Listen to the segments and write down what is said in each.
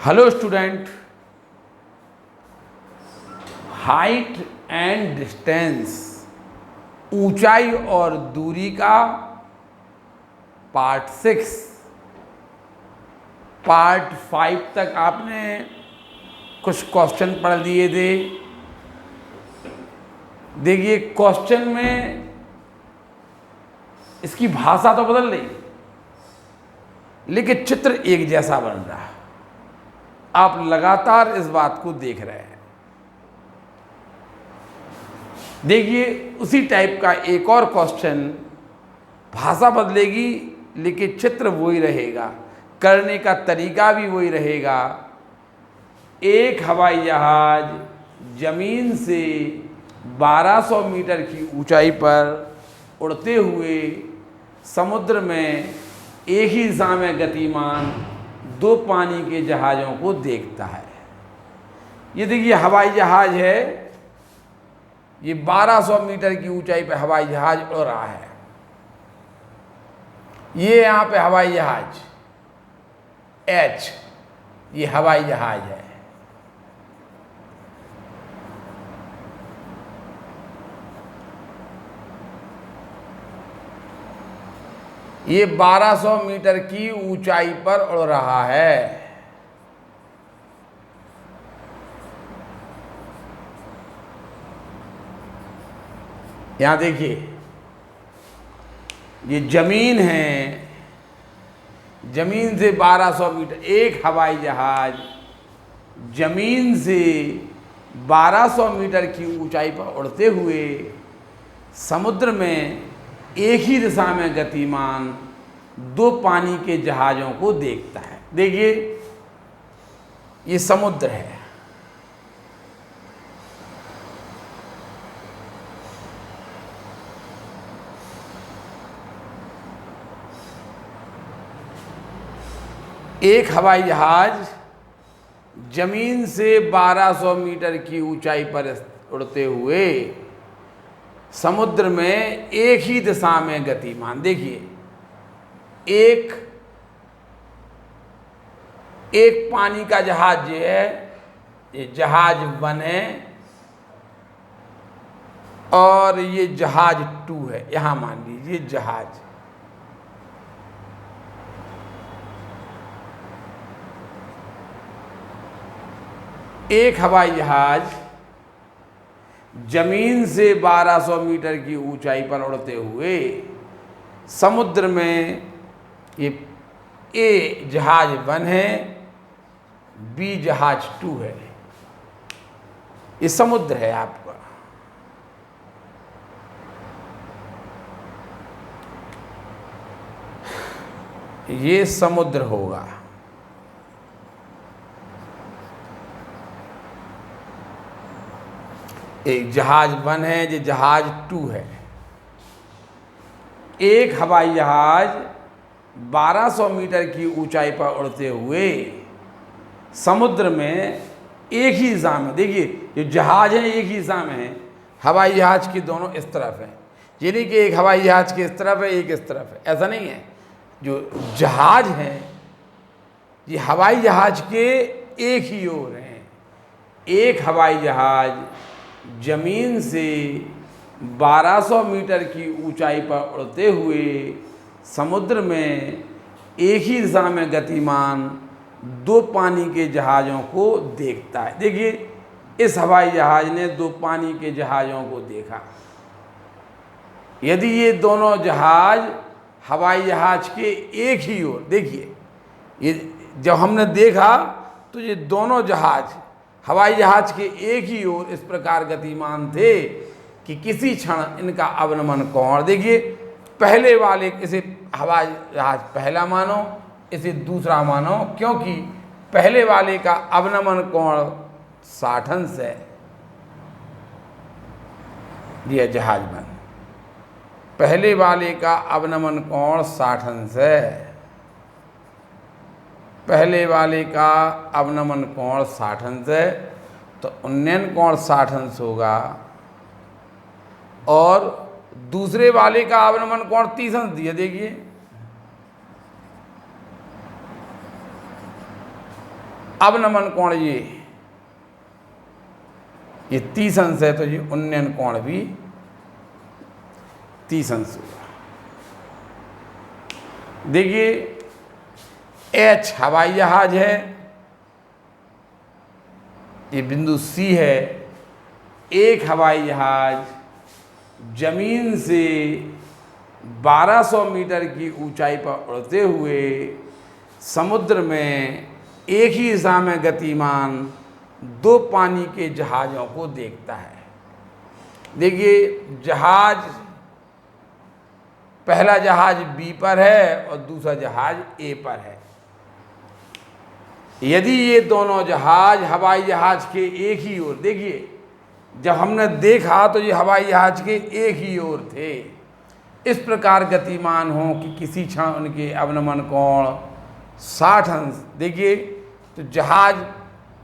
Hello student, height and distance, ऊंचाई और दूरी का पार्ट 6, पार्ट 5 तक आपने कुछ क्वेश्चन पढ़ लिए थे। देखिए क्वेश्चन में इसकी भाषा तो बदल रही, लेकिन चित्र एक जैसा बन रहा है। आप लगातार इस बात को देख रहे हैं। देखिए उसी टाइप का एक और क्वेश्चन, भाषा बदलेगी लेकिन चित्र वही रहेगा, करने का तरीका भी वही रहेगा। एक हवाई जहाज जमीन से 1200 मीटर की ऊंचाई पर उड़ते हुए समुद्र में एक ही दिशा में गतिमान दो पानी के जहाज़ों को देखता है। ये देखिए हवाई जहाज है, ये 1200 मीटर की ऊंचाई पर हवाई जहाज उड़ रहा है। ये यहाँ पे हवाई जहाज एच, ये हवाई जहाज है। ये 1200 मीटर की ऊंचाई पर उड़ रहा है। यहां देखिए ये जमीन है, जमीन से 1200 मीटर, एक हवाई जहाज जमीन से 1200 मीटर की ऊंचाई पर उड़ते हुए समुद्र में एक ही दिशा में गतिमान दो पानी के जहाज़ों को देखता है। देखिए ये समुद्र है, एक हवाई जहाज जमीन से 1200 मीटर की ऊंचाई पर उड़ते हुए समुद्र में एक ही दिशा में गतिमान। देखिए एक पानी का जहाज जो है, ये जहाज 1 है और ये जहाज 2 है। यहां मान लीजिए जहाज, एक हवाई जहाज जमीन से 1200 मीटर की ऊंचाई पर उड़ते हुए समुद्र में, ये ए जहाज 1 है, बी जहाज 2 है। ये समुद्र है आपका। ये समुद्र होगा। एक जहाज 1 है, ये जहाज 2 है। एक हवाई जहाज 1200 मीटर की ऊंचाई पर उड़ते हुए समुद्र में एक ही दिशा में, देखिए जो जहाज है एक ही दिशा में है, हवाई जहाज की दोनों इस तरफ है। ये नहीं कि एक हवाई जहाज की इस तरफ है एक इस तरफ है, ऐसा नहीं है। जो जहाज है ये हवाई जहाज के एक ही ओर हैं। एक हवाई जहाज जमीन से 1200 मीटर की ऊंचाई पर उड़ते हुए समुद्र में एक ही दिशा में गतिमान दो पानी के जहाज़ों को देखता है। देखिए इस हवाई जहाज ने दो पानी के जहाज़ों को देखा। यदि ये दोनों जहाज हवाई जहाज के एक ही ओर, देखिए ये जब हमने देखा तो ये दोनों जहाज हवाई जहाज के एक ही ओर इस प्रकार गतिमान थे कि किसी क्षण इनका अवनमन कोण, देखिए पहले वाले, इसे हवाई जहाज पहला मानो, इसे दूसरा मानो, क्योंकि पहले वाले का अवनमन कोण 60 अंश है। यह जहाज 1, पहले वाले का अवनमन कोण 60 अंश है। पहले वाले का अवनमन कोण 60 अंश है, तो उन्नयन कोण 60 अंश होगा और दूसरे वाले का अवनमन कोण 30 अंश दिया। देखिए अवनमन कोण ये 30 अंश है, तो ये उन्नयन कोण भी 30 अंश होगा। देखिए H हवाई जहाज है, ये बिंदु C है। एक हवाई जहाज जमीन से 1200 मीटर की ऊंचाई पर उड़ते हुए समुद्र में एक ही दिशा में गतिमान 2 पानी के जहाज़ों को देखता है। देखिए जहाज, पहला जहाज B पर है और दूसरा जहाज A पर है। यदि ये दोनों जहाज हवाई जहाज के एक ही ओर, देखिए जब हमने देखा तो ये हवाई जहाज के एक ही ओर थे, इस प्रकार गतिमान हों कि किसी क्षण उनके अवनमन कोण 60 अंश। देखिए तो जहाज,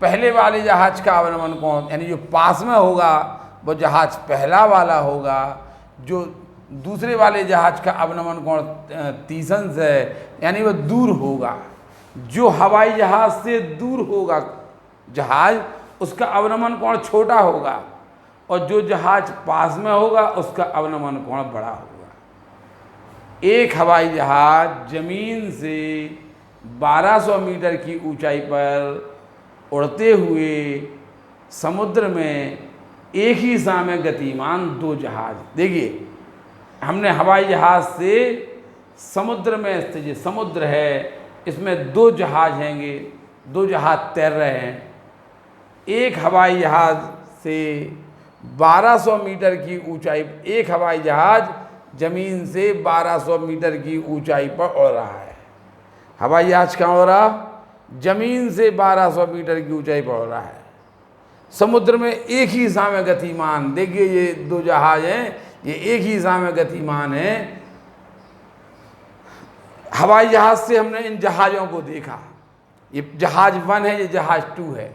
पहले वाले जहाज का अवनमन कोण यानी जो पास में होगा वो जहाज पहला वाला होगा, जो दूसरे वाले जहाज का अवनमन कोण 30 अंश है यानी वह दूर होगा। जो हवाई जहाज से दूर होगा जहाज, उसका अवनमन कोण छोटा होगा, और जो जहाज पास में होगा उसका अवनमन कोण बड़ा होगा। एक हवाई जहाज जमीन से 1200 मीटर की ऊंचाई पर उड़ते हुए समुद्र में एक ही दिशा में गतिमान 2 जहाज। देखिए हमने हवाई जहाज से समुद्र में स्थित, ये समुद्र है, इसमें 2 जहाज हैंगे, 2 जहाज तैर रहे हैं। एक हवाई जहाज से 1200 मीटर की ऊंचाई, एक हवाई जहाज जमीन से 1200 मीटर की ऊंचाई पर उड़ रहा है। हवाई जहाज कहाँ उड़ रहा? जमीन से 1200 मीटर की ऊंचाई पर उड़ रहा है, समुद्र में एक ही दिशा में गतिमान। देखिए ये 2 जहाज हैं, ये एक ही दिशा में गतिमान है। हवाई जहाज से हमने इन जहाज़ों को देखा, ये जहाज 1 है, ये जहाज 2 है।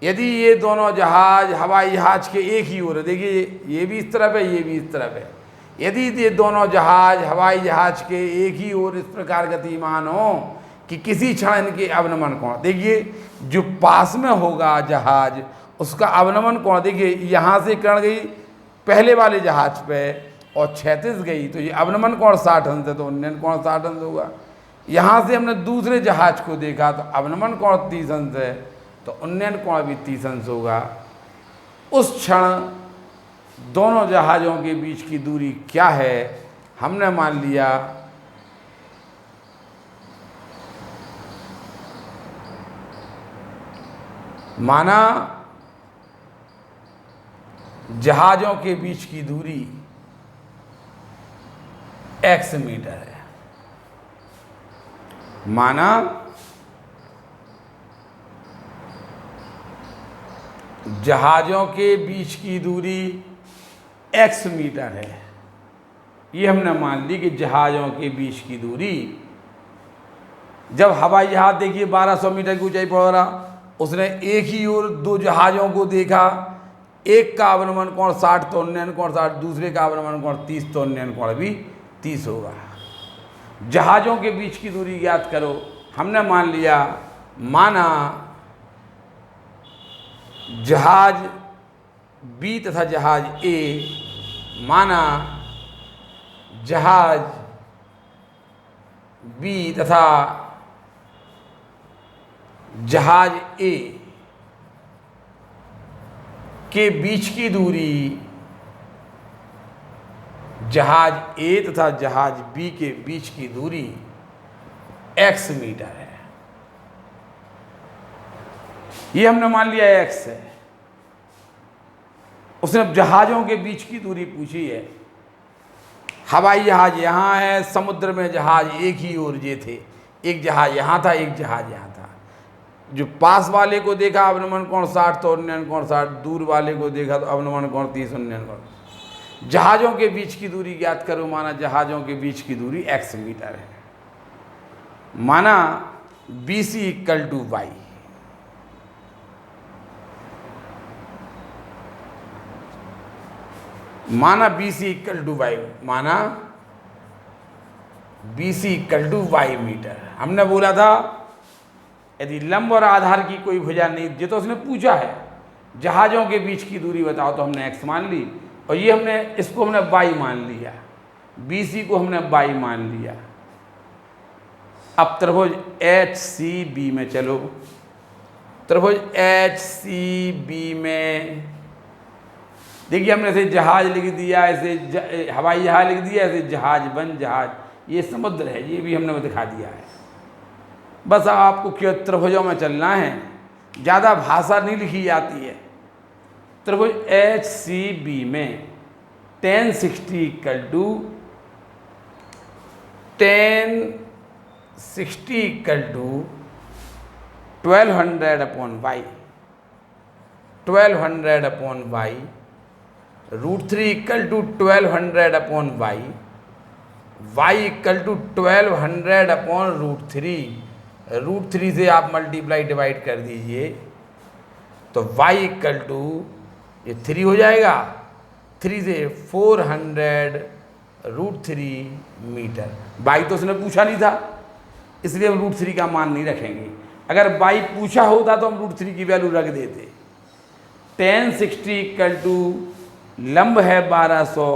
यदि ये दोनों जहाज हवाई जहाज के एक ही ओर है, देखिए ये भी इस तरफ है, ये भी इस तरफ है। यदि ये दोनों जहाज हवाई जहाज के एक ही ओर इस प्रकार गतिमान हो कि किसी क्षण इनके अवनमन कोण, देखिए जो पास में होगा जहाज उसका अवनमन कोण, देखिए यहाँ से किरण गई पहले वाले जहाज पे और क्षैतिज गई, तो ये अवनमन कोण 60 अंश है, तो उन्नयन कोण 60 अंश होगा। यहाँ से हमने दूसरे जहाज को देखा तो अवनमन कोण 30 अंश है, तो उन्नयन कोण भी 30 अंश होगा। उस क्षण दोनों जहाज़ों के बीच की दूरी क्या है? हमने मान लिया माना जहाज़ों के बीच की दूरी x मीटर है। माना जहाज़ों के बीच की दूरी x मीटर है। ये हमने मान ली कि जहाज़ों के बीच की दूरी, जब हवाई जहाज देखिए 1200 मीटर की ऊंचाई पर हो रहा, उसने एक ही ओर 2 जहाज़ों को देखा, एक का अवनमन कोण 60 तो उन्नयन कोण 60, दूसरे का अवनमन कोण 30 तो उन्नयन कोण भी 30 होगा। जहाज़ों के बीच की दूरी ज्ञात करो। हमने मान लिया, माना जहाज B तथा जहाज A, माना जहाज B तथा जहाज A के बीच की दूरी, जहाज A तथा जहाज B के बीच की दूरी x मीटर है। ये हमने मान लिया x है। उसने जहाज़ों के बीच की दूरी पूछी है। हवाई जहाज यहाँ है, समुद्र में जहाज एक ही ओर ये थे, एक जहाज यहाँ था, एक जहाज यहाँ था। जो पास वाले को देखा अवनमन कोण 60 तो उन्नयन कोण 60, दूर वाले को देखा तो अवनमन कोण 30 उन्नयन कोण। जहाज़ों के बीच की दूरी ज्ञात करो। माना जहाज़ों के बीच की दूरी x मीटर है। माना BC इक्वल टू y। माना BC इक्वल टू y, माना BC equal to y meter. हमने बोला था यदि लंब और आधार की कोई भुजा नहीं, ये तो उसने पूछा है जहाज़ों के बीच की दूरी बताओ, तो हमने x मान ली, और ये हमने इसको हमने y मान लिया, BC को हमने y मान लिया। अब त्रिभुज HCB में चलो, त्रिभुज HCB में देखिए हमने ऐसे जहाज लिख दिया, ऐसे हवाई जहाज लिख दिया, ऐसे जहाज बन जहाज, ये समुद्र है, ये भी हमने दिखा दिया है। बस आपको क्यों त्रिभुजों में चलना है, ज़्यादा भाषा नहीं लिखी जाती है। त्रिभुज HCB में tan 60 equal to tan 60 equal to 1200 upon y, 1200 upon y, √3 equal to 1200 upon y, y equal to 1200 upon √3, √3 से आप मल्टीप्लाई डिवाइड कर दीजिए तो y इक्वल टू ये 3 हो जाएगा, 3 से 400 √3 मीटर। y तो उसने पूछा नहीं था, इसलिए हम √3 का मान नहीं रखेंगे। अगर y पूछा होता तो हम √3 की वैल्यू रख देते। tan 60 इक्वल टू लंब है 1200,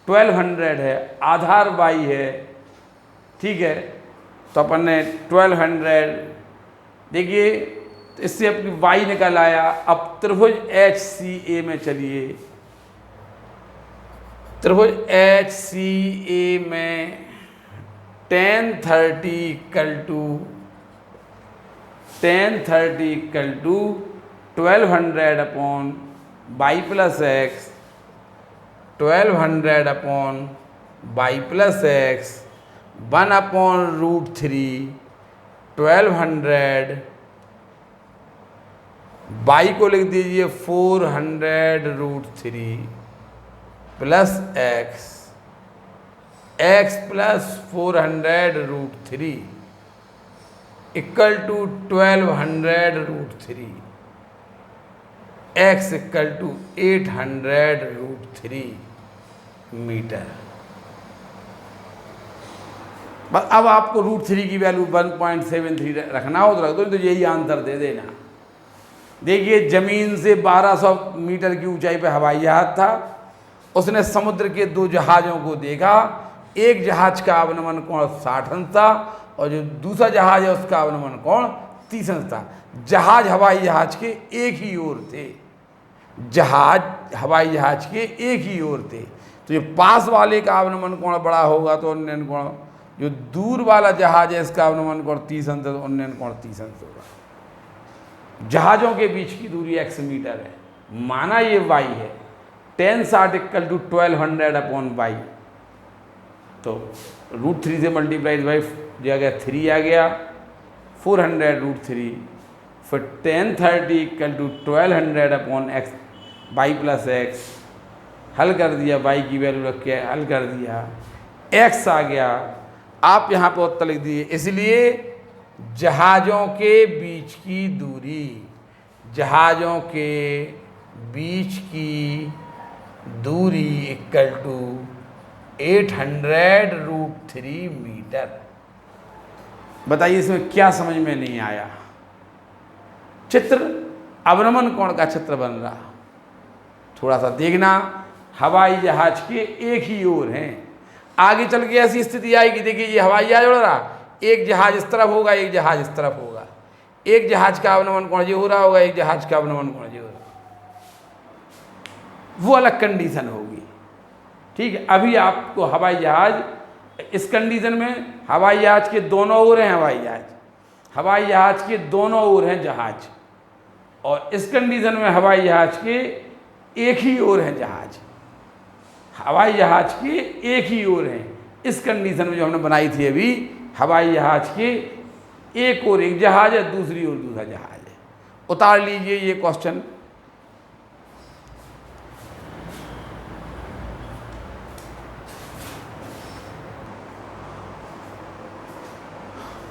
1200 है, आधार y है, ठीक है, तो अपन ने 1200 देखिए, तो इससे अपनी y निकल आया। अब त्रिभुज HCA में चलिए, त्रिभुज HCA में tan 30 equal to 1200 upon y plus x, 1200 upon y plus x, 1 upon √3, 1200 y को लिख दीजिए 400 √3 plus x plus 400 √3 equal to 1200 √3, x equal to 800 √3 metre. बस अब आपको √3 की वैल्यू 1.73 रखना हो तो रख दो, तो यही आंसर दे देना। देखिए ज़मीन से 1200 मीटर की ऊंचाई पर हवाई जहाज था, उसने समुद्र के 2 जहाज़ों को देखा, एक जहाज का अवनमन कोण 60 अंश था और जो दूसरा जहाज है उसका अवनमन कोण 30 अंश था। जहाज हवाई जहाज के एक ही ओर थे, जहाज हवाई जहाज के एक ही ओर थे, तो ये पास वाले का अवनमन कोण बड़ा होगा तो उन्नयन कोण, जो दूर वाला जहाज है इसका अवनमन कोण 30 अंश, तो उन्नयन कोण 30 अंश होगा। जहाज़ों के बीच की दूरी x मीटर है, माना ये y है, tan 60 equal to 1200 upon y, तो √3 से मल्टीप्लाई बाई जगह 3 आ गया, 400 √3, फिर tan 30 equal to 1200 upon x, y plus x, हल कर दिया, y की वैल्यू रख के हल कर दिया, x आ गया। आप यहाँ पे उत्तर लिख दिए। इसलिए जहाज़ों के बीच की दूरी, जहाज़ों के बीच की दूरी इक्वल टू 800 √3 मीटर। बताइए इसमें क्या समझ में नहीं आया? चित्र अवनमन कोण का चित्र बन रहा, थोड़ा सा देखना। हवाई जहाज के एक ही ओर हैं, आगे चल के ऐसी स्थिति आएगी, देखिए ये हवाई जहाज उड़ रहा, एक जहाज इस तरफ होगा, एक जहाज इस तरफ होगा, एक जहाज का अवनमन कोण ये हो रहा होगा, एक जहाज का अवनमन कोण ये हो रहा, वो अलग कंडीशन होगी, ठीक है। अभी आपको हवाई जहाज, इस कंडीशन में हवाई जहाज के दोनों ओर हैं, हवाई जहाज के दोनों ओर हैं जहाज, और इस कंडीशन में हवाई जहाज के एक ही ओर हैं जहाज, हवाई जहाज के एक ही ओर हैं। इस कंडीशन में जो हमने बनाई थी अभी, हवाई जहाज के एक ओर एक जहाज है, दूसरी ओर दूसरा जहाज है। उतार लीजिए ये क्वेश्चन।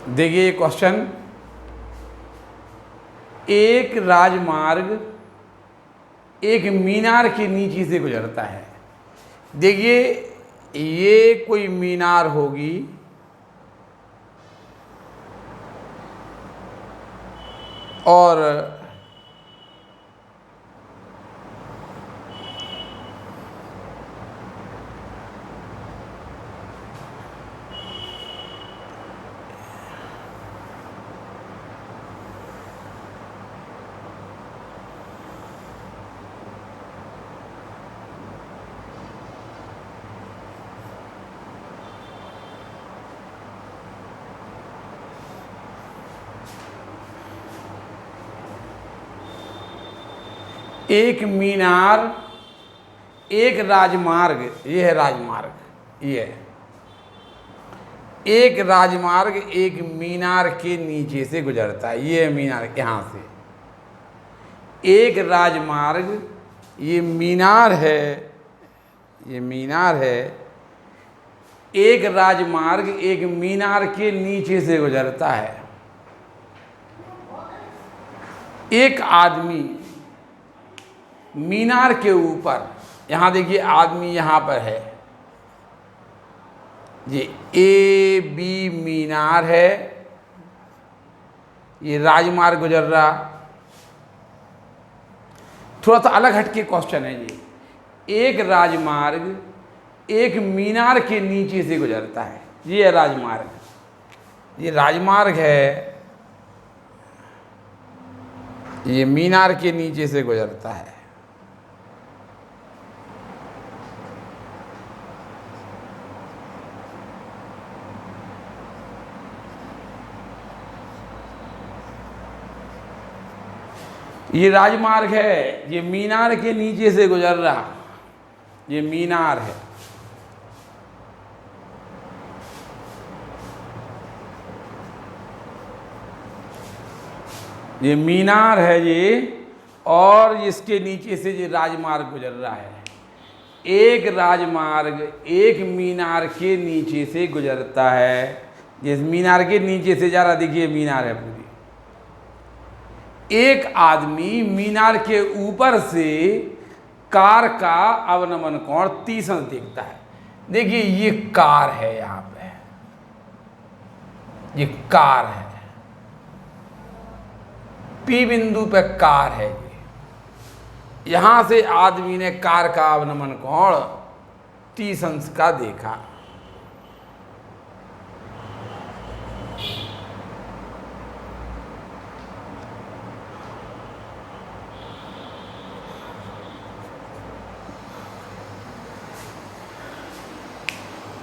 देखिए ये क्वेश्चन, एक राजमार्ग एक मीनार के नीचे से गुजरता है। देखिए ये कोई मीनार होगी, और एक मीनार, एक राजमार्ग, ये है राजमार्ग, ये है एक राजमार्ग एक मीनार के नीचे से गुजरता है। ये है मीनार, यहाँ से एक राजमार्ग, ये मीनार है, ये मीनार है, एक राजमार्ग एक मीनार के नीचे से गुजरता है। एक आदमी मीनार के ऊपर, यहाँ देखिए आदमी यहाँ पर है, ये ए बी मीनार है, ये राजमार्ग गुजर रहा। थोड़ा सा अलग हटके क्वेश्चन है ये। एक राजमार्ग एक मीनार के नीचे से गुजरता है, ये है राजमार्ग, ये राजमार्ग है, ये मीनार के नीचे से गुजरता है। ये राजमार्ग है, ये मीनार के नीचे से गुजर रहा, ये मीनार है। ये मीनार है ये, और इसके नीचे से ये राजमार्ग गुजर रहा है। एक राजमार्ग एक मीनार के नीचे से गुजरता है, जिस मीनार के नीचे से जा रहा, देखिए मीनार है पूरी। एक आदमी मीनार के ऊपर से कार का अवनमन कोण 30 अंश देखता है। देखिए ये कार है, यहाँ पे ये कार है, पी बिंदु पे कार है ये। यहां से आदमी ने कार का अवनमन कोण 30 अंश का देखा।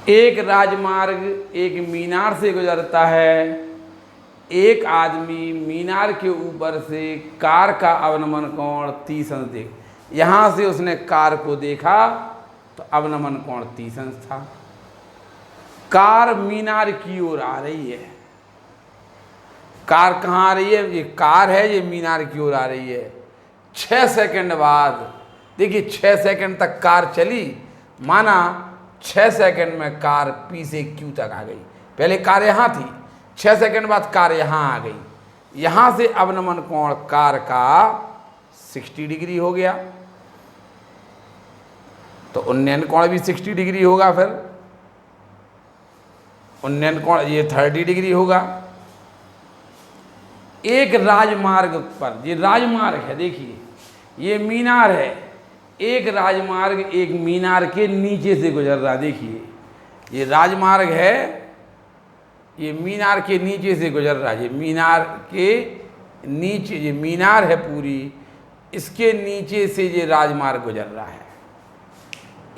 एक राजमार्ग एक मीनार से गुजरता है। एक आदमी मीनार के ऊपर से कार का अवनमन कोण 30 अंश देख, यहाँ से उसने कार को देखा तो अवनमन कोण 30 अंश था। कार मीनार की ओर आ रही है। कार कहाँ आ रही है? ये कार है, ये मीनार की ओर आ रही है। 6 सेकंड बाद देखिए, 6 सेकंड तक कार चली, माना 6 सेकंड में कार पी से क्यू तक आ गई। पहले कार यहाँ थी, 6 सेकंड बाद कार यहाँ आ गई। यहाँ से अवनमन कोण कार का 60 डिग्री हो गया, तो उन्नयन कोण भी 60 डिग्री होगा। फिर उन्नयन कोण ये 30 डिग्री होगा। एक राजमार्ग पर, ये राजमार्ग है, देखिए ये मीनार है, एक राजमार्ग एक मीनार के नीचे से गुजर रहा। देखिए ये राजमार्ग है, ये मीनार के नीचे से गुजर रहा है। ये मीनार के नीचे, ये मीनार है पूरी, इसके नीचे से ये राजमार्ग गुजर रहा है।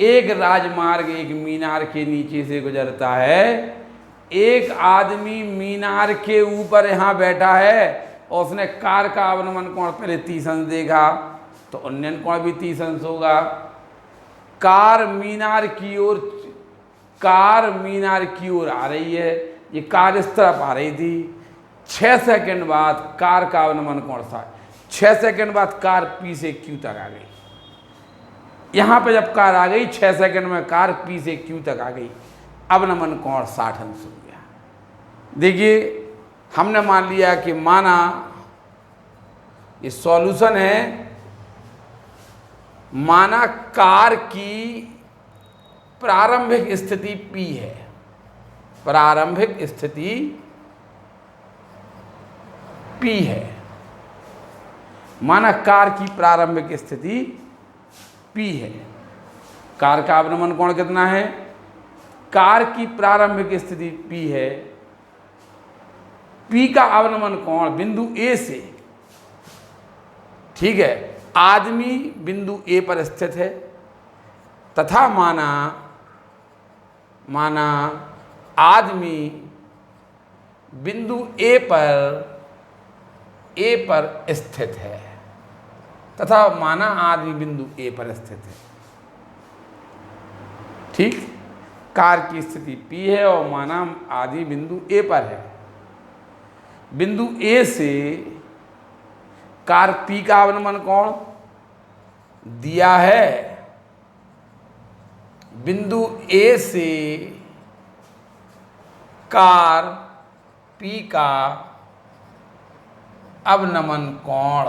एक राजमार्ग एक मीनार के नीचे से गुजरता है। एक आदमी मीनार के ऊपर यहाँ बैठा है और उसने कार का अवनमन कोण पहले 30 अंश देखा, तो उन्नयन कोण भी 30 अंश होगा। कार मीनार की ओर, कार मीनार की ओर आ रही है, ये कार इस तरफ आ रही थी। 6 सेकंड बाद कार का अवनमन कोण था, 6 सेकंड बाद कार पी से क्यू तक आ गई। यहाँ पे जब कार आ गई 6 सेकंड में कार पी से क्यू तक आ गई, अवनमन कोण 60 अंश हो गया। देखिए हमने मान लिया कि माना ये सॉल्यूशन है, माना कार की प्रारंभिक स्थिति P है, प्रारंभिक स्थिति P है, माना कार की प्रारंभिक स्थिति P है। कार का अवनमन कोण कितना है? कार की प्रारंभिक स्थिति P है। P का अवनमन कोण बिंदु A से, ठीक है, आदमी बिंदु A पर स्थित है तथा माना आदमी बिंदु A पर स्थित है तथा माना आदमी बिंदु A पर स्थित है। ठीक, कार की स्थिति P है और माना आदमी बिंदु A पर है। बिंदु A से कार P का अवनमन कोण दिया है। बिंदु A से कार P का अवनमन कोण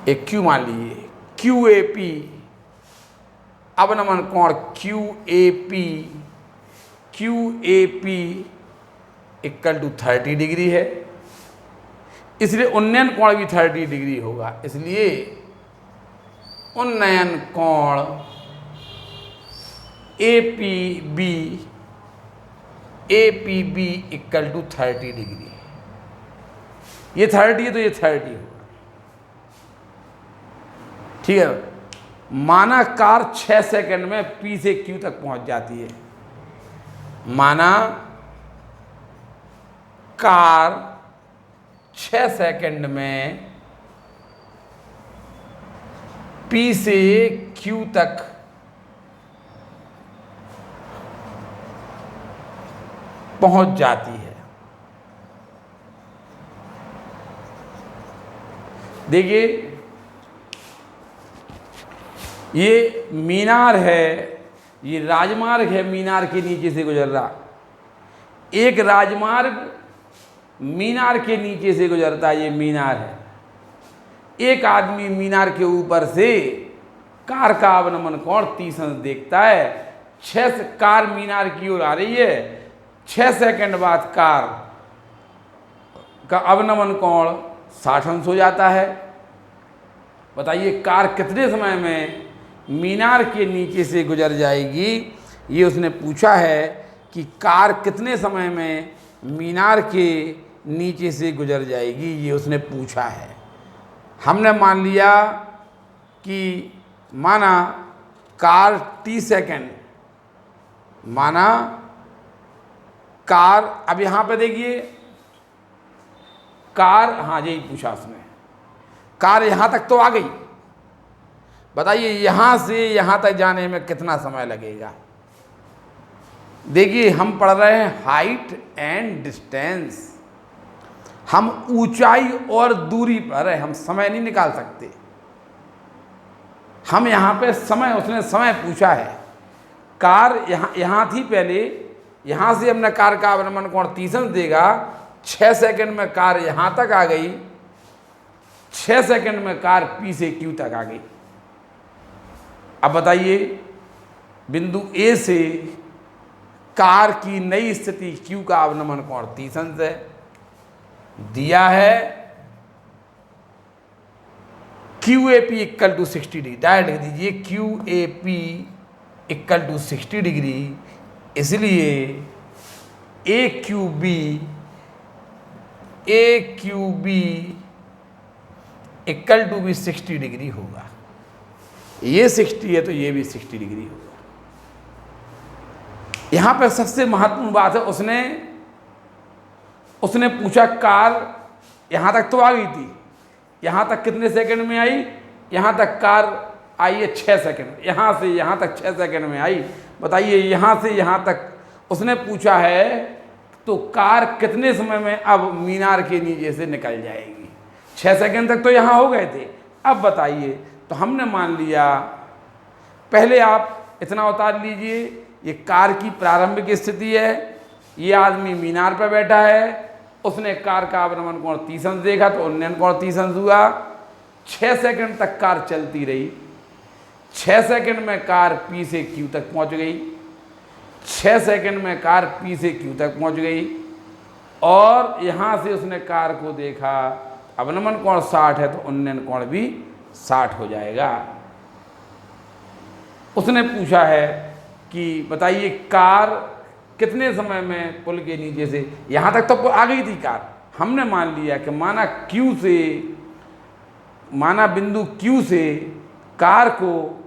एक Q मान लीजिए, QAP अवनमन कोण QAP इक्वल टू 30 डिग्री है, इसलिए उन्नयन कोण भी 30 डिग्री होगा। इसलिए उन्नयन कोण APB इक्वल टू 30 डिग्री। ये 30 है तो ये 30 होगा। ठीक है, माना कार 6 सेकंड में P से Q तक पहुंच जाती है। माना कार 6 सेकंड में P से Q तक पहुंच जाती है। देखिए, ये मीनार है, ये राजमार्ग है, मीनार के नीचे से गुजर रहा। एक राजमार्ग मीनार के नीचे से गुजरता है, ये मीनार है। एक आदमी मीनार के ऊपर से कार का अवनमन कोण 30 अंश देखता है। कार मीनार की ओर आ रही है, 6 सेकंड बाद कार का अवनमन कोण 60 अंश हो जाता है। बताइए कार कितने समय में मीनार के नीचे से गुजर जाएगी? ये उसने पूछा है कि कार कितने समय में मीनार के नीचे से गुजर जाएगी, ये उसने पूछा है। हमने मान लिया कि माना कार 30 सेकंड, माना कार, अब यहाँ पे देखिए कार, हाँ यही पूछा उसने, कार यहाँ तक तो आ गई। बताइए यहाँ से यहाँ तक जाने में कितना समय लगेगा? देखिए हम पढ़ रहे हैं हाइट एंड डिस्टेंस, हम ऊंचाई और दूरी पर है, हम समय नहीं निकाल सकते। हम यहाँ पे समय, उसने समय पूछा है। कार यहाँ थी पहले, यहाँ से हमने कार का अवनमन कोण 30 अंश देगा। 6 सेकंड में कार यहाँ तक आ गई, 6 सेकंड में कार P से Q तक आ गई। अब बताइए बिंदु A से कार की नई स्थिति Q का अवनमन कोण 30 अंश है, दिया है। QAP equal to 60 degree, direct लिख दीजिए QAP इक्वल टू 60 डिग्री, इसलिए AQB इक्वल टू भी 60 डिग्री होगा। ये 60 है तो ये भी 60 डिग्री होगा। यहाँ पर सबसे महत्वपूर्ण बात है, उसने पूछा कार यहाँ तक तो आ गई थी, यहाँ तक कितने सेकंड में आई? यहाँ तक कार आई है 6 सेकंड, यहाँ से यहाँ तक 6 सेकंड में आई। बताइए यहाँ से यहाँ तक उसने पूछा है तो कार कितने समय में अब मीनार के नीचे से निकल जाएगी? 6 सेकंड तक तो यहाँ हो गए थे। अब बताइए, तो हमने मान लिया, पहले आप इतना उतार लीजिए, ये कार की प्रारंभिक स्थिति है, ये आदमी मीनार पर बैठा है, उसने कार का अवनमन कोण 30 अंश देखा तो उन्नयन कोण 30 अंश हुआ। 6 सेकंड तक कार चलती रही, 6 सेकंड में कार P से Q तक पहुंच गई, 6 सेकंड में कार P से Q तक पहुंच गई। और यहाँ से उसने कार को देखा, अवनमन कोण 60 है तो उन्नयन कोण भी 60 हो जाएगा। उसने पूछा है कि बताइए कार कितने समय में पुल के नीचे से, यहाँ तक तो आ गई थी कार, हमने मान लिया कि माना बिंदु Q से कार को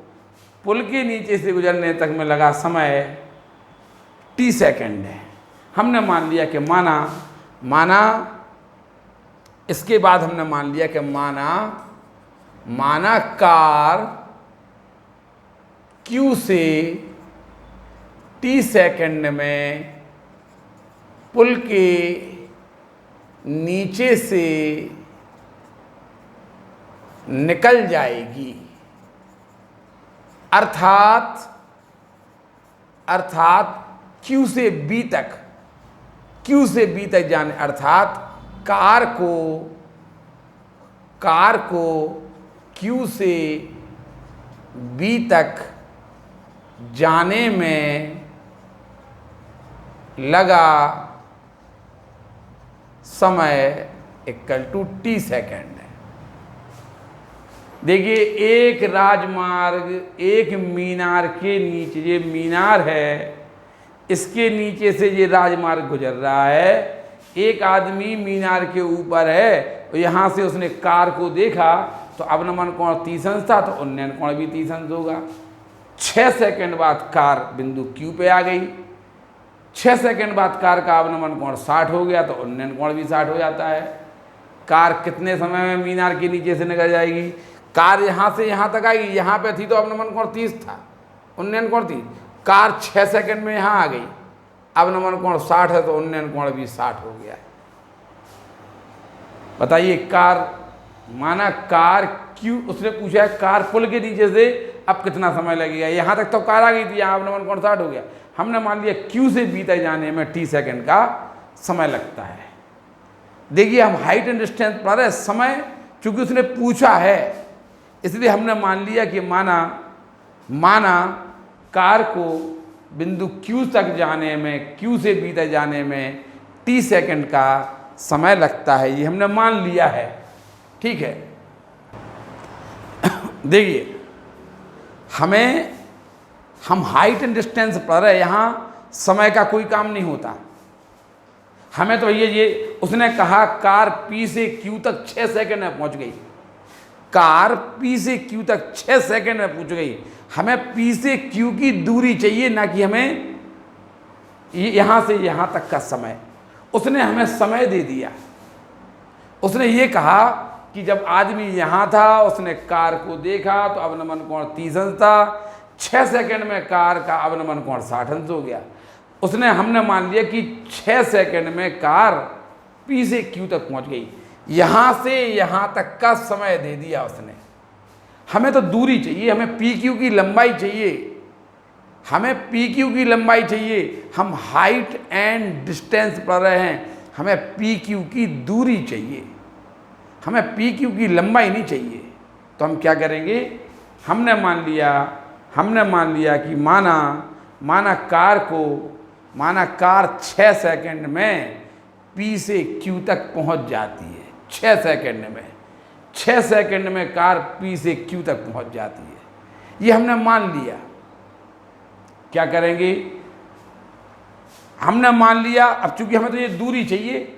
पुल के नीचे से गुजरने तक में लगा समय t सेकंड है। हमने मान लिया कि माना इसके बाद हमने मान लिया कि माना कार Q से t सेकंड में पुल के नीचे से निकल जाएगी, अर्थात Q से B तक जाने, अर्थात कार को Q से B तक जाने में लगा समय इक्वल टू t सेकंड है। देखिए एक राजमार्ग, एक मीनार के नीचे, ये मीनार है, इसके नीचे से ये राजमार्ग गुजर रहा है, एक आदमी मीनार के ऊपर है और यहाँ से उसने कार को देखा तो अवनमन कोण 30 अंश था तो उन्नयन कोण भी 30 अंश होगा। 6 सेकंड बाद कार बिंदु Q पे आ गई, 6 सेकंड बाद कार का अवनमन कोण 60 हो गया तो उन्नयन कोण भी 60 हो जाता है। कार कितने समय में मीनार के नीचे से निकल जाएगी? कार यहाँ से यहाँ तक आएगी, यहाँ पे थी तो अवनमन कोण 30 था, उन्नयन कोण 30, कार 6 सेकंड में यहाँ आ गई, अवनमन कोण 60 है तो उन्नयन कोण भी 60 हो गया है। बताइए माना कार Q, उसने पूछा है कार पुल के नीचे से अब कितना समय लगेगा, यहाँ तक तो कार आ गई थी, यहाँ अवनमन कोण 60 हो गया। हमने मान लिया Q से B तक जाने में t सेकंड का समय लगता है। देखिए हम हाइट एंड डिस्टेंस पर है, समय चूंकि उसने पूछा है इसलिए हमने मान लिया कि माना कार को बिंदु Q तक जाने में, Q से B तक जाने में t सेकंड का समय लगता है, ये हमने मान लिया है। ठीक है, देखिए हम हाइट एंड डिस्टेंस पर है, यहाँ समय का कोई काम नहीं होता। हमें तो ये उसने कहा कार P से Q तक 6 सेकंड में पहुंच गई, कार P से Q तक 6 सेकंड में पहुंच गई। हमें P से Q की दूरी चाहिए, ना कि हमें यहाँ से यहाँ तक का समय। उसने हमें समय दे दिया। उसने ये कहा कि जब आदमी यहाँ था उसने कार को देखा तो अवनमन कोण 30 अंश था, 6 सेकंड में कार का अवनमन कोण 60 अंश हो गया। हमने मान लिया कि 6 सेकंड में कार P से Q तक पहुँच गई, यहाँ से यहाँ तक का समय दे दिया उसने। हमें तो दूरी चाहिए, हमें PQ की लंबाई चाहिए, हमें PQ की लंबाई चाहिए। हम हाइट एंड डिस्टेंस पर रहे हैं, हमें PQ की दूरी चाहिए, हमें PQ की लंबाई नहीं चाहिए। तो हम क्या करेंगे, हमने मान लिया कि माना कार 6 सेकंड में P से Q तक पहुंच जाती है, 6 सेकंड में कार P से Q तक पहुंच जाती है, ये हमने मान लिया। क्या करेंगे, हमने मान लिया। अब चूंकि हमें तो ये दूरी चाहिए,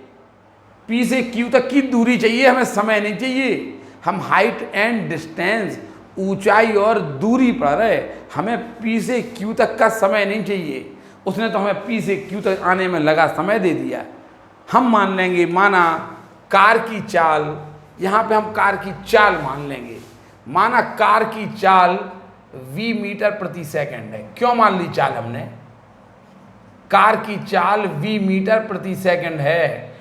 P से Q तक की दूरी चाहिए, हमें समय नहीं चाहिए। हम हाइट एंड डिस्टेंस, ऊंचाई और दूरी पर है, हमें P से Q तक का समय नहीं चाहिए। उसने तो हमें P से Q तक आने में लगा समय दे दिया। हम मान लेंगे, माना कार की चाल, यहाँ पे हम कार की चाल मान लेंगे। माना कार की चाल v मीटर प्रति सेकंड है। क्यों मान ली चाल हमने? कार की चाल v मीटर प्रति सेकंड है।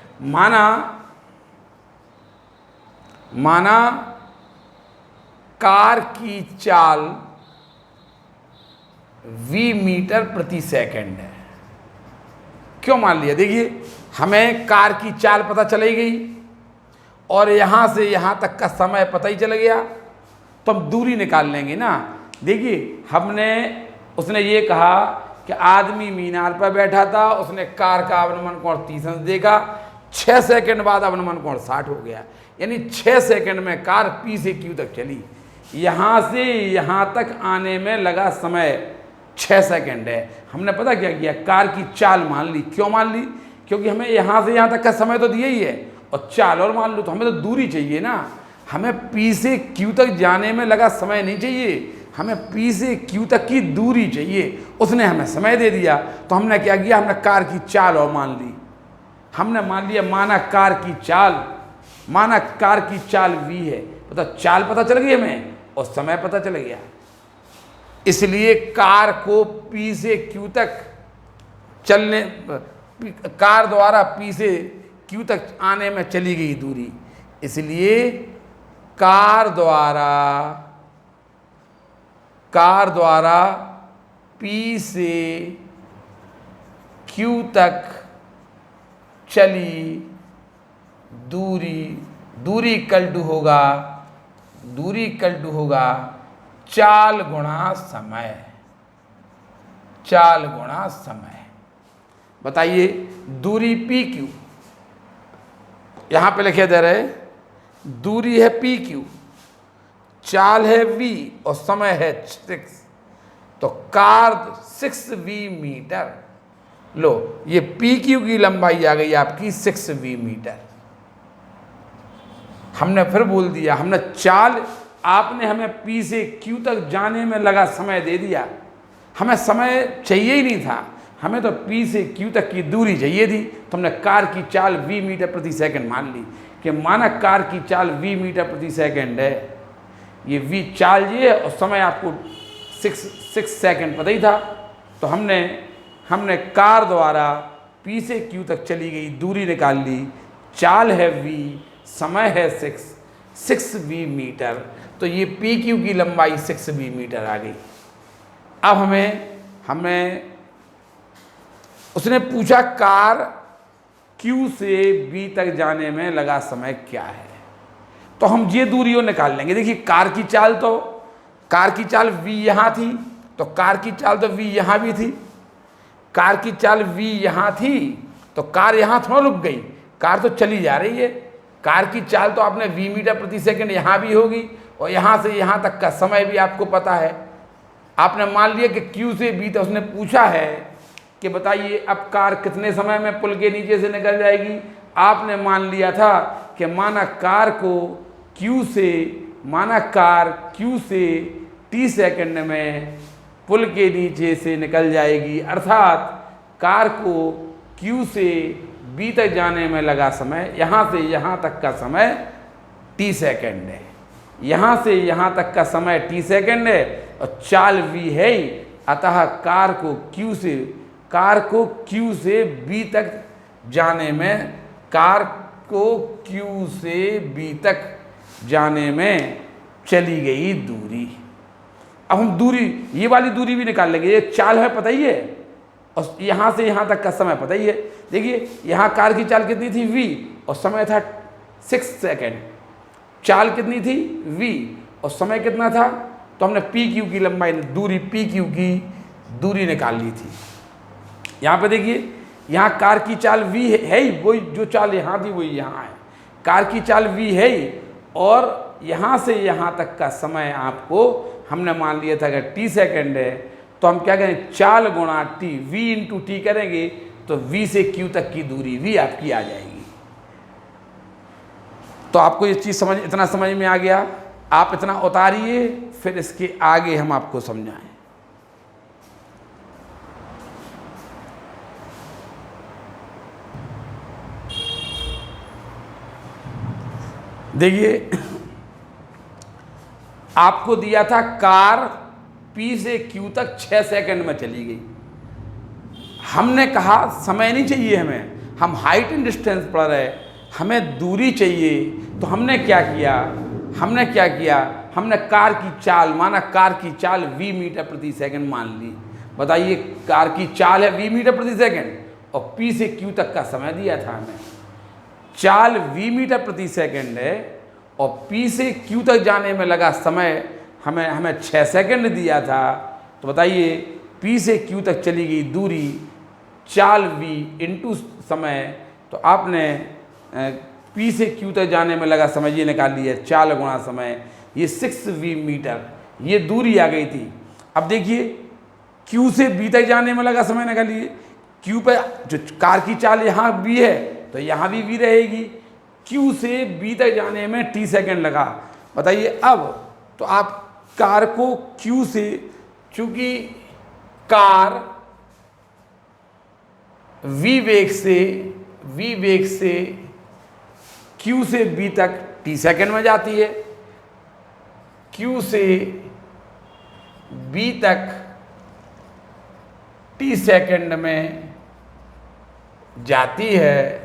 माना कार की चाल v मीटर प्रति सेकंड है। क्यों मान लिया? देखिए हमें कार की चाल पता चली गई और यहाँ से यहाँ तक का समय पता ही चल गया, तो हम दूरी निकाल लेंगे ना। देखिए उसने ये कहा कि आदमी मीनार पर बैठा था, उसने कार का अवनमन कोण 30 अंश देखा, 6 सेकंड बाद अवनमन कोण 60 हो गया, यानी 6 सेकंड में कार पी से क्यू तक चली। यहाँ से यहाँ तक आने में लगा समय 6 सेकंड है। हमने पता क्या किया, कार की चाल मान ली। क्यों मान ली? क्योंकि हमें यहाँ से यहाँ तक का समय तो दिया ही है, और चाल और मान लो, तो हमें तो दूरी चाहिए ना। हमें पी से क्यू तक जाने में लगा समय नहीं चाहिए, हमें पी से क्यू तक की दूरी चाहिए। उसने हमें समय दे दिया, तो हमने क्या किया, हमने कार की चाल और मान ली। हमने मान लिया, माना कार की चाल v है, तो चाल पता चल गई हमें और समय पता चल गया। इसलिए कार को पी से क्यू तक चलने, कार द्वारा पी से क्यू तक आने में चली गई दूरी, इसलिए कार द्वारा पी से क्यू तक चली दूरी इक्वल टू होगा चाल गुणा समय। बताइए, दूरी पी क्यू, यहां पे लिखे दे रहे, दूरी है पी क्यू, चाल है v और समय है 6, तो कार 6v मीटर। लो, ये पी क्यू की लंबाई आ गई आपकी 6v मीटर। हमने फिर बोल दिया, हमने चाल, आपने हमें पी से क्यू तक जाने में लगा समय दे दिया। हमें समय चाहिए ही नहीं था, हमें तो पी से क्यू तक की दूरी चाहिए थी। तो हमने कार की चाल v मीटर प्रति सेकंड मान ली, कि माना कार की चाल v मीटर प्रति सेकंड है, ये v चाल ये है और समय आपको 6 सेकंड पता ही था। तो हमने कार द्वारा पी से क्यू तक चली गई दूरी निकाल ली। चाल है v, समय है 6v मीटर, तो ये पी क्यू की लंबाई 6v मीटर आ गई। अब हमें उसने पूछा कार Q से B तक जाने में लगा समय क्या है, तो हम ये दूरियों निकाल लेंगे। देखिए, कार की चाल V यहाँ थी, तो कार की चाल तो V यहाँ भी थी। कार की चाल V यहाँ थी, तो कार यहाँ थोड़ा रुक गई, कार तो चली जा रही है। कार की चाल तो आपने v मीटर प्रति सेकंड यहाँ भी होगी, और यहाँ से यहाँ तक का समय भी आपको पता है। आपने मान लिया कि Q से B तक उसने पूछा है कि बताइए अब कार कितने समय में पुल के नीचे से निकल जाएगी। आपने मान लिया था कि माना कार Q से t सेकंड में पुल के नीचे से निकल जाएगी, अर्थात कार को Q से B तक जाने में लगा समय, यहाँ से यहाँ तक का समय t सेकंड है। यहाँ से यहाँ तक का समय t सेकंड है और चाल v है ही, अतः कार को Q से B तक जाने में चली गई दूरी। अब हम दूरी, ये वाली दूरी भी निकाल लेंगे। ये चाल है पता ही है, और यहाँ से यहाँ तक का समय पता ही है। देखिए, यहाँ कार की चाल कितनी थी v और समय था 6 सेकंड। चाल कितनी थी v और समय कितना था, तो हमने पी क्यू की लंबाई, पी क्यू की दूरी निकाल ली थी। यहाँ पे देखिए, यहाँ कार की चाल v है ही, वही जो चाल यहाँ थी वही यहाँ है। कार की चाल v है ही, और यहाँ से यहाँ तक का समय आपको हमने मान लिया था कि t सेकंड है, तो हम क्या करें, चाल गुणा t, v इंटू टी करेंगे, तो v से q तक की दूरी v आपकी आ जाएगी। तो आपको ये चीज़ इतना समझ में आ गया। आप इतना उतारिए, फिर इसके आगे हम आपको समझाएं। देखिए, आपको दिया था कार P से Q तक 6 सेकंड में चली गई। हमने कहा समय नहीं चाहिए हमें, हम हाइट एंड डिस्टेंस पढ़ रहे, हमें दूरी चाहिए। तो हमने क्या किया, हमने कार की चाल, माना कार की चाल v मीटर प्रति सेकंड मान ली। बताइए, कार की चाल है v मीटर प्रति सेकंड और P से Q तक का समय दिया था हमें। चाल v मीटर प्रति सेकंड है और P से Q तक जाने में लगा समय हमें 6 सेकंड दिया था। तो बताइए, P से Q तक चली गई दूरी चाल v इंटू समय, तो आपने P से Q तक जाने में लगा समय ये निकाल लिया, चाल गुणा समय, ये 6v मीटर ये दूरी आ गई थी। अब देखिए Q से B तक जाने में लगा समय निकालिए, Q पर जो कार की चाल यहाँ v है तो यहाँ भी v रहेगी, Q से B तक जाने में t सेकंड लगा। बताइए अब तो आप कार को Q से, चूंकि कार v वेग से Q से B तक t सेकंड में जाती है, Q से B तक t सेकंड में जाती है,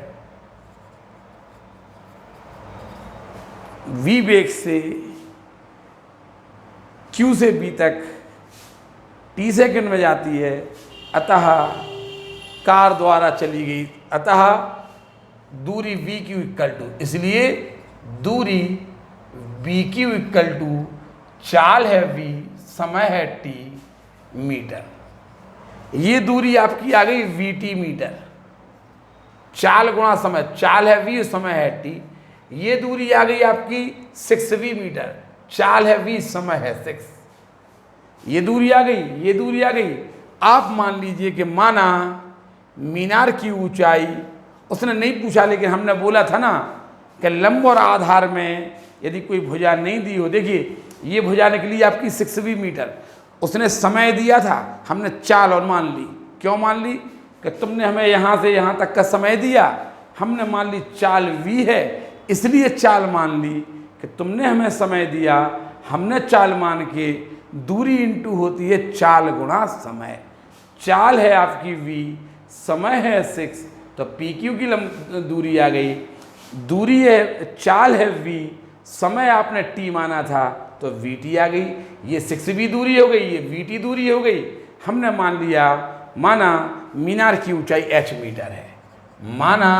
v वेग से Q से B तक t सेकंड में जाती है, अतः कार द्वारा चली गई, अतः दूरी v क्यू इक्वल टू, इसलिए दूरी v क्यू इक्वल टू चाल है v, समय है t मीटर। ये दूरी आपकी आ गई vt मीटर, चाल गुणा समय, चाल है v समय है t, ये दूरी आ गई आपकी 6v मीटर, चाल है v समय है 6, ये दूरी आ गई, ये दूरी आ गई। आप मान लीजिए कि माना मीनार की ऊंचाई, उसने नहीं पूछा लेकिन हमने बोला था ना कि लंब और आधार में यदि कोई भुजा नहीं दी हो, देखिए ये भुजा निकली आपकी 6v मीटर, उसने समय दिया था, हमने चाल और मान ली। क्यों मान ली? कि तुमने हमें यहाँ से यहाँ तक का समय दिया, हमने मान ली चाल v है, इसलिए चाल मान ली कि तुमने हमें समय दिया, हमने चाल मान के, दूरी इंटू होती है चाल गुणा समय। चाल है आपकी v, समय है 6, तो PQ की दूरी आ गई, दूरी है, चाल है v, समय आपने t माना था तो vt आ गई, ये 6v दूरी हो गई, ये vt दूरी हो गई। हमने मान लिया, माना मीनार की ऊंचाई h मीटर है, माना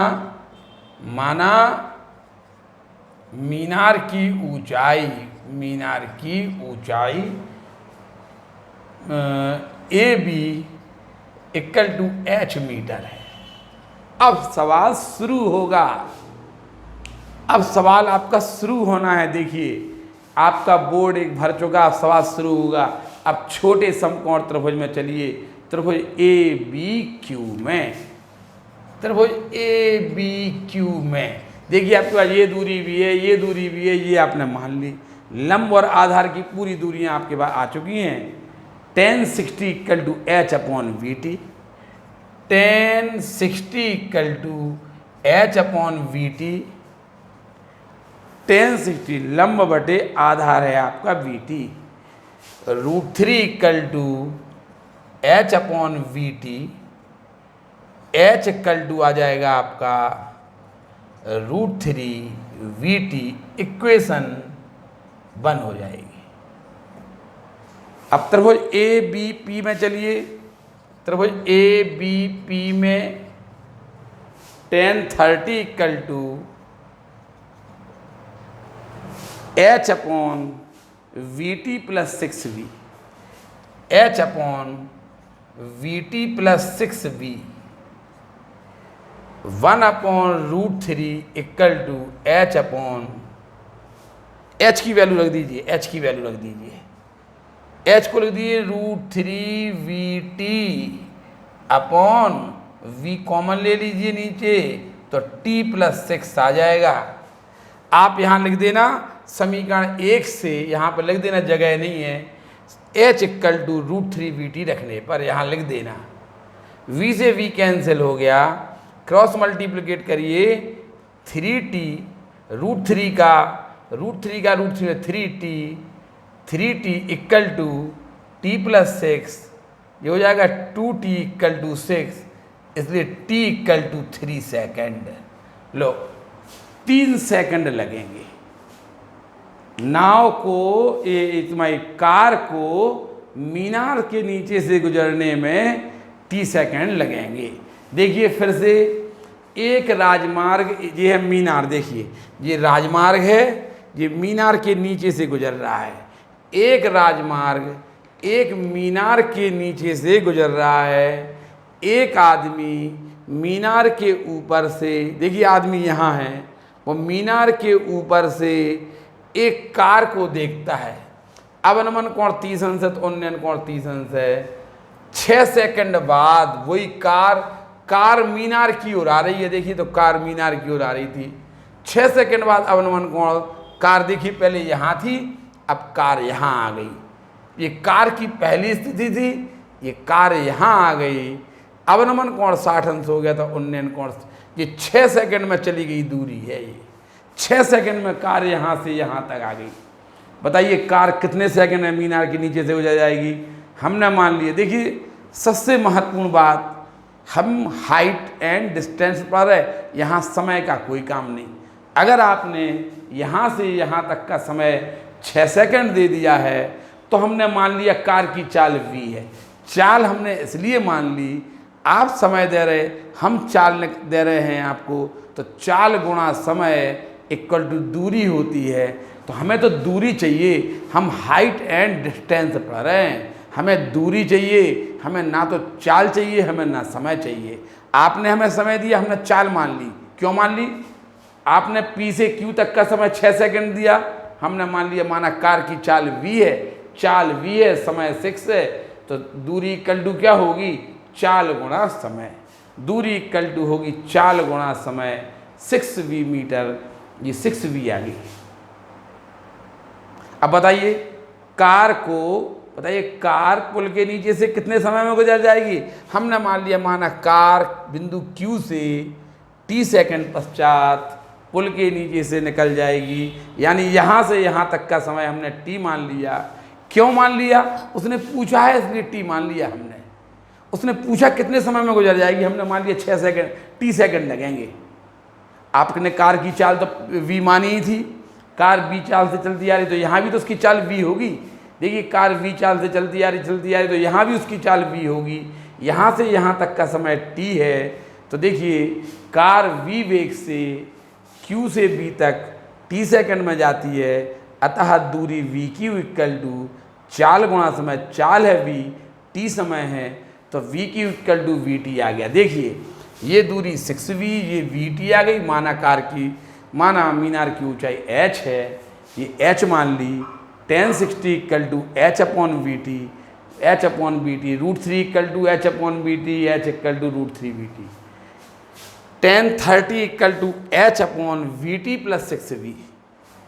मीनार की ऊंचाई AB equal to h meter है। अब सवाल शुरू होगा, अब सवाल आपका शुरू होना है। देखिए आपका बोर्ड एक भर चुका, अब सवाल शुरू होगा। अब छोटे समकोण त्रिभुज में चलिए, त्रिभुज ABQ में, त्रिभुज ABQ में देखिए आपके पास ये दूरी भी है, ये दूरी भी है, ये आपने मान ली। लंब और आधार की पूरी दूरियां आपके पास आ चुकी हैं। tan 60 equal to h upon VT, tan 60 equal to h upon VT, tan 60 लंब बटे आधार है आपका VT, √3 equal to h upon VT, h equal to आ जाएगा आपका √3 VT, इक्वेशन 1 हो जाएगी। अब त्रिभुज ABP में चलिए, त्रिभुज ABP में tan 30 equal to h upon VT plus 6v, h upon VT plus 6v, 1 upon √3 equal to h upon, h की वैल्यू रख दीजिए, h की वैल्यू रख दीजिए, h को लिख दीजिए √3 VT अपॉन v कॉमन ले लीजिए नीचे, तो t प्लस 6 आ जाएगा। आप यहाँ लिख देना समीकरण 1 से, यहाँ पर लिख देना, जगह नहीं है, h इक्वल टू √3 VT रखने पर यहाँ लिख देना। v से v कैंसिल हो गया, क्रॉस मल्टीप्लिकेट करिए, 3t, √3 का √3 3t equal to t plus 6, ये हो जाएगा 2t इक्वल टू 6, इसलिए t इक्वल टू 3 सेकेंड। लो 3 सेकंड लगेंगे नाव को, तुम्हारी कार को मीनार के नीचे से गुजरने में 30 सेकंड लगेंगे। देखिए फिर से, एक राजमार्ग, ये है मीनार, देखिए ये राजमार्ग है, ये मीनार के नीचे से गुजर रहा है। एक राजमार्ग एक मीनार के नीचे से गुजर रहा है, एक आदमी मीनार के ऊपर से, देखिए आदमी यहाँ है, वो मीनार के ऊपर से एक कार को देखता है। अवनमन कोण 30 अंश है तो उन्नयन कोण 30 अंश है। 6 सेकंड बाद वही कार मीनार की ओर आ रही है। देखिए तो कार मीनार की ओर आ रही थी। 6 सेकंड बाद अवनमन कोण, कार देखिए पहले यहाँ थी, अब कार यहाँ आ गई। ये कार की पहली स्थिति थी, ये कार यहाँ आ गई। अवनमन कोण 60 अंश हो गया था, उन्नयन कोण, ये 6 सेकंड में चली गई दूरी है। ये 6 सेकंड में कार यहाँ से यहाँ तक आ गई। बताइए कार कितने सेकंड में मीनार के नीचे से गुजर जाएगी? हमने मान लिया। देखिए सबसे महत्वपूर्ण बात, हम हाइट एंड डिस्टेंस पर है, यहाँ समय का कोई काम नहीं। अगर आपने यहाँ से यहाँ तक का समय 6 सेकंड दे दिया है तो हमने मान लिया कार की चाल v है। चाल हमने इसलिए मान ली, आप समय दे रहे, हम चाल दे रहे हैं आपको, तो चाल गुणा समय इक्वल टू दूरी होती है। तो हमें तो दूरी चाहिए, हम हाइट एंड डिस्टेंस पर हैं, हमें दूरी चाहिए, हमें ना तो चाल चाहिए, हमें ना समय चाहिए। आपने हमें समय दिया, हमने चाल मान ली। क्यों मान ली? आपने P से Q तक का समय 6 सेकंड दिया, हमने मान लिया, माना कार की चाल v है, चाल v है, समय 6 है, तो दूरी इक्वल टू क्या होगी? चाल गुणा समय। दूरी इक्वल टू होगी चाल गुणा समय, 6v मीटर, ये 6v आ गई। अब बताइए कार पुल के नीचे से कितने समय में गुजर जाएगी? हमने मान लिया, माना कार बिंदु Q से t सेकंड पश्चात पुल के नीचे से निकल जाएगी, यानी यहाँ से यहाँ तक का समय हमने t मान लिया। क्यों मान लिया? उसने पूछा है इसलिए t मान लिया हमने। उसने पूछा कितने समय में गुजर जाएगी, हमने मान लिया 6 सेकंड, t सेकंड लगेंगे। आपने कार की चाल तो v मानी ही थी, कार v चाल से चलती आ रही, तो यहाँ भी तो उसकी चाल v होगी। देखिए कार v चाल से चलती आ रही, तो यहाँ भी उसकी चाल v होगी। यहाँ से यहाँ तक का समय t है, तो देखिए कार v वेग से Q से B तक t सेकंड में जाती है, अतः दूरी VQ इक्वल टू चाल गुणा समय, चाल है v, t समय है, तो VQ इक्वल टू VT आ गया। देखिए ये दूरी 6v, ये VT आ गई। माना मीनार की ऊंचाई h है, ये h मान ली। 1060 equal to h upon VT, h upon BT, √3 equal to h upon BT, h equal to √3 VT। 1030 equal to h upon VT plus 6v,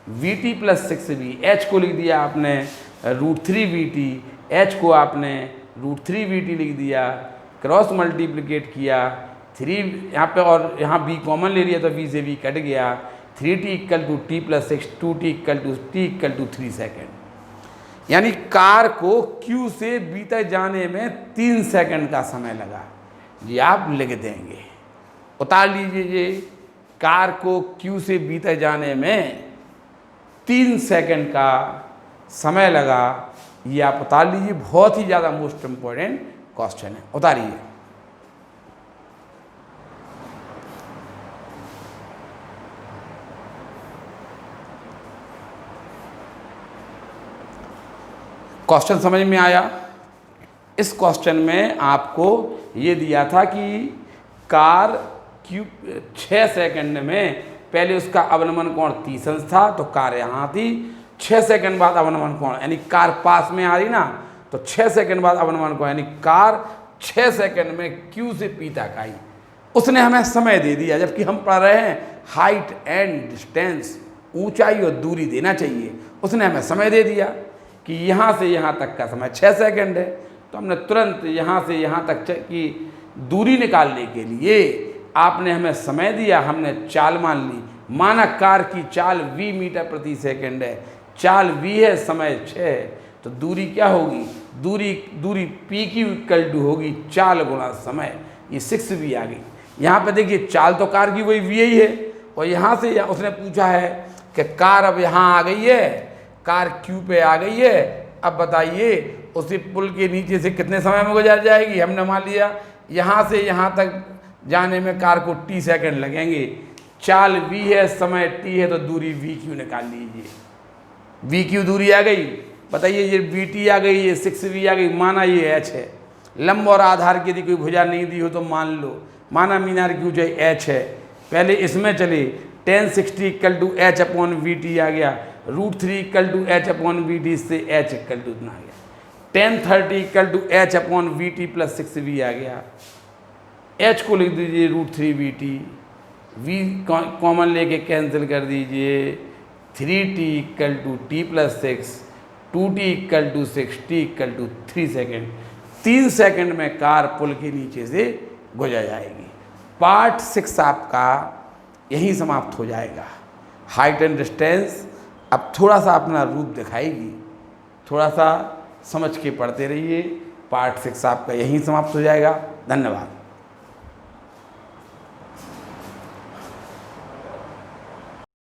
VT plus 6v, h को लिख दिया आपने √3 VT, h को आपने √3 VT लिख दिया, cross मल्टीप्लिकेट किया, 3 यहाँ पे और यहाँ b कॉमन ले लिया तो v से v कट गया। 3t equal to t plus 6, 2t equal to 3 second. यानी कार को Q से B तक जाने में 3 सेकंड का समय लगा। ये आप लिख देंगे, उतार लीजिए। ये कार को Q से B तक जाने में 3 सेकंड का समय लगा, ये आप उतार लीजिए। बहुत ही ज़्यादा मोस्ट इम्पोर्टेंट क्वेश्चन है, उतारिए। क्वेश्चन समझ में आया? इस क्वेश्चन में आपको ये दिया था कि कार 6 सेकंड में, पहले उसका अवनमन कोण 30 अंश था, तो कार यहाँ थी। 6 सेकंड बाद अवनमन कोण, यानी कार पास में आ रही ना, तो 6 सेकंड बाद अवनमन कोण, यानी कार 6 सेकंड में Q से P तक आई। उसने हमें समय दे दिया, जबकि हम पढ़ रहे हैं हाइट एंड डिस्टेंस, ऊंचाई और दूरी देना चाहिए। उसने हमें समय दे दिया कि यहाँ से यहाँ तक का समय 6 सेकंड है, तो हमने तुरंत यहाँ से यहाँ तक की दूरी निकालने के लिए आपने हमें समय दिया, हमने चाल मान ली। माना कार की चाल v मीटर प्रति सेकंड है, चाल v है, समय 6 है, तो दूरी क्या होगी? दूरी PQ इक्वल टू होगी चाल गुणा समय, ये 6v आ गई। यहाँ पे देखिए चाल तो कार की वही v ही है, और यहाँ से उसने पूछा है कि कार अब यहाँ आ गई है, कार Q पे आ गई है, अब बताइए उसी पुल के नीचे से कितने समय में गुजर जाएगी? हमने मान लिया यहाँ से यहाँ तक जाने में कार को t सेकंड लगेंगे, चाल v है, समय t है, तो दूरी VQ निकाल लीजिए। VQ दूरी आ गई, बताइए ये बी टी आ गई, ये 6v आ गई, माना ये एच है। लंब और आधार की यदि कोई भुजा नहीं दी हो तो मान लो, माना मीनार की ऊंचाई एच है। पहले इसमें चले, tan 60 equal to H upon V T आ गया, √3 equal to H upon V T, से एच इक्वल टू इतना आ गया। tan 30 equal to H upon V T plus 6v आ गया। एच को लिख दीजिए √3vt, v कॉमन लेके कैंसिल कर दीजिए, 3t equal to t plus 6, 2t equal to 6, t equal to 3 second. 3 second में कार पुल के नीचे से गुजर जाएगी। पार्ट 6 आपका यहीं समाप्त हो जाएगा। हाइट एंड डिस्टेंस अब थोड़ा सा अपना रूप दिखाएगी, थोड़ा सा समझ के पढ़ते रहिए। पार्ट 6 आपका यहीं समाप्त हो जाएगा। धन्यवाद।